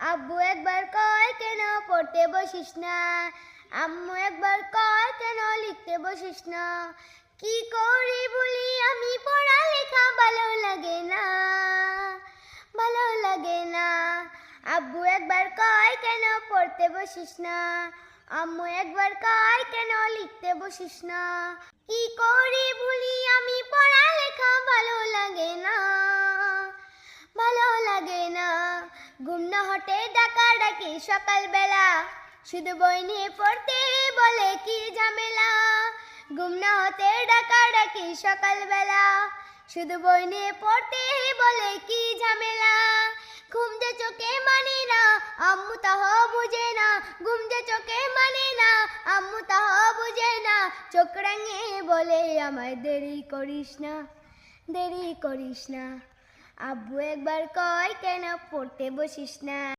আব্বু একবার কয় কেন পড়তে বসিস না, আম্মু একবার কয় কেন লিখতে বসিস না। কি করি বলি আমি, পড়ালেখা ভালো লাগে না, ভালো লাগে না। আব্বু একবার কয় কেন পড়তে বসিস না, আম্মু একবার কয় কেন লিখতে বসিস না। কি করি ভুলি আমি, পড়ালেখা ভালো লাগে না, ভালো লাগে না। ঘুম না হটে ডাকাডাকি সকালবেলা, শুধু বই নিয়ে পড়তে বলে কি ঝামেলা। ঘুম না হতে ডাকাডাকি সকালবেলা, শুধু বই নিয়ে পড়তে বলে কি ঝামেলা। ঘুম যে চোখে মানে না, আম্মু তাহ বুঝে না। ঘুম যে চোখে মানে না, আম্মু তাহ বুঝে না। চোখ রাঙে বলে আমায় দেরি করিস না, দেরি করিস না। আব্বু একবার কয় কেন পড়তে বসিস না।